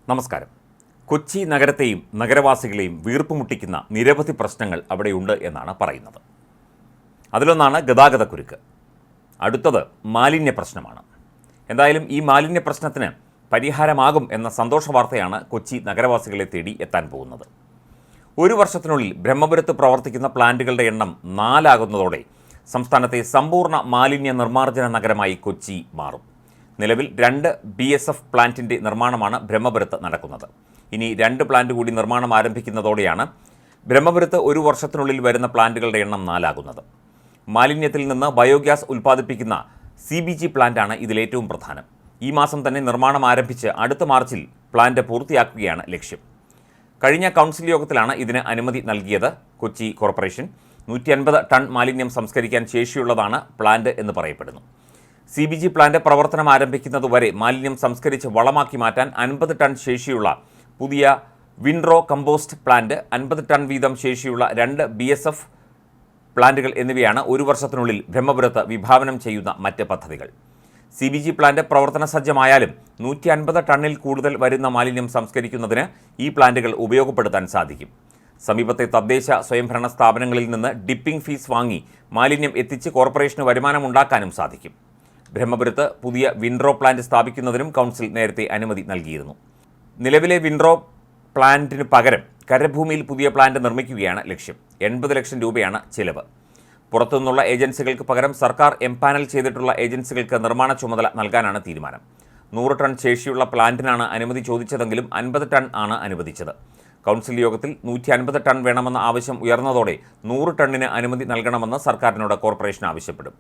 നമസ്കാരം. കൊച്ചി നഗരത്തെയും നഗരവാസികളെയും വീർപ്പുമുട്ടിക്കുന്ന നിരവധി പ്രശ്നങ്ങൾ അവിടെയുണ്ട് എന്നാണ് പറയുന്നത്. അതിലൊന്നാണ് ഗതാഗതക്കുരുക്ക്. അടുത്തത് മാലിന്യ പ്രശ്നമാണ്. എന്തായാലും ഈ മാലിന്യ പ്രശ്നത്തിന് പരിഹാരമാകും എന്ന സന്തോഷ വാർത്തയാണ് കൊച്ചി നഗരവാസികളെ തേടി എത്താൻ പോകുന്നത്. ഒരു വർഷത്തിനുള്ളിൽ ബ്രഹ്മപുരത്ത് പ്രവർത്തിക്കുന്ന പ്ലാന്റുകളുടെ എണ്ണം 4 ആകുന്നതോടെ സംസ്ഥാനത്തെ സമ്പൂർണ്ണ മാലിന്യ നിർമ്മാർജ്ജന നഗരമായി കൊച്ചി മാറും. നിലവിൽ 2 BSF പ്ലാന്റിൻ്റെ നിർമ്മാണമാണ് ബ്രഹ്മപുരത്ത് നടക്കുന്നത്. ഇനി 2 പ്ലാന്റ് കൂടി നിർമ്മാണം ആരംഭിക്കുന്നതോടെയാണ് ബ്രഹ്മപുരത്ത് ഒരു വർഷത്തിനുള്ളിൽ വരുന്ന പ്ലാന്റുകളുടെ എണ്ണം 4 ആകുന്നത്. മാലിന്യത്തിൽ നിന്ന് ബയോഗ്യാസ് ഉൽപ്പാദിപ്പിക്കുന്ന CBG പ്ലാന്റാണ് ഇതിലേറ്റവും പ്രധാനം. ഈ മാസം തന്നെ നിർമ്മാണം ആരംഭിച്ച് അടുത്ത മാർച്ചിൽ പ്ലാന്റ് പൂർത്തിയാക്കുകയാണ് ലക്ഷ്യം. കഴിഞ്ഞ കൗൺസിൽ യോഗത്തിലാണ് ഇതിന് അനുമതി നൽകിയത്. കൊച്ചി കോർപ്പറേഷൻ 150 ടൺ മാലിന്യം സംസ്കരിക്കാൻ ശേഷിയുള്ളതാണ് പ്ലാന്റ് എന്ന് പറയപ്പെടുന്നു. CBG പ്ലാന്റ് പ്രവർത്തനം ആരംഭിക്കുന്നതുവരെ മാലിന്യം സംസ്കരിച്ച് വളമാക്കി മാറ്റാൻ 50 ടൺ ശേഷിയുള്ള പുതിയ വിൻഡ്രോ കമ്പോസ്റ്റ് പ്ലാന്റ്, 50 ടൺ വീതം ശേഷിയുള്ള 2 BSF പ്ലാന്റുകൾ എന്നിവയാണ് ഒരു വർഷത്തിനുള്ളിൽ ബ്രഹ്മപുരത്ത് വിഭാവനം ചെയ്യുന്ന മറ്റ് പദ്ധതികൾ. CBG പ്ലാന്റ് പ്രവർത്തന സജ്ജമായാലും 150 ടണ്ണിൽ കൂടുതൽ വരുന്ന മാലിന്യം സംസ്കരിക്കുന്നതിന് ഈ പ്ലാന്റുകൾ ഉപയോഗപ്പെടുത്താൻ സാധിക്കും. സമീപത്തെ തദ്ദേശ സ്വയംഭരണ സ്ഥാപനങ്ങളിൽ നിന്ന് ഡിപ്പിംഗ് ഫീസ് വാങ്ങി മാലിന്യം എത്തിച്ച് കോർപ്പറേഷന് വരുമാനമുണ്ടാക്കാനും സാധിക്കും. ബ്രഹ്മപുരത്ത് പുതിയ വിൻഡ്രോ പ്ലാന്റ് സ്ഥാപിക്കുന്നതിനും കൗൺസിൽ നേരത്തെ അനുമതി നൽകിയിരുന്നു. നിലവിലെ വിൻഡ്രോ പ്ലാന്റിന് പകരം കരഭൂമിയിൽ പുതിയ പ്ലാന്റ് നിർമ്മിക്കുകയാണ് ലക്ഷ്യം. 80 ലക്ഷം രൂപയാണ് ചിലവ്. പുറത്തുനിന്നുള്ള ഏജൻസികൾക്ക് പകരം സർക്കാർ എംപാനൽ ചെയ്തിട്ടുള്ള ഏജൻസികൾക്ക് നിർമ്മാണ ചുമതല നൽകാനാണ് തീരുമാനം. 100 ടൺ ശേഷിയുള്ള പ്ലാന്റിനാണ് അനുമതി ചോദിച്ചതെങ്കിലും 50 ടൺ ആണ് അനുവദിച്ചത്. കൗൺസിൽ യോഗത്തിൽ 150 ടൺ വേണമെന്ന ആവശ്യം ഉയർന്നതോടെ 100 ടണ്ണിന് അനുമതി നൽകണമെന്ന് സർക്കാരിനോട് കോർപ്പറേഷൻ ആവശ്യപ്പെടും.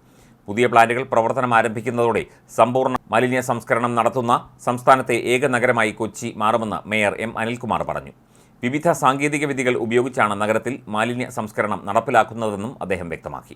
പുതിയ പ്ലാന്റുകൾ പ്രവർത്തനം ആരംഭിക്കുന്നതോടെ സമ്പൂർണ്ണ മാലിന്യ സംസ്കരണം നടത്തുന്ന സംസ്ഥാനത്തെ ഏക നഗരമായി കൊച്ചി മാറുമെന്ന് മേയർ M. അനിൽകുമാർ പറഞ്ഞു. വിവിധ സാങ്കേതിക വിദ്യകൾ ഉപയോഗിച്ചാണ് നഗരത്തിൽ മാലിന്യ സംസ്കരണം നടപ്പിലാക്കുന്നതെന്നും അദ്ദേഹം വ്യക്തമാക്കി.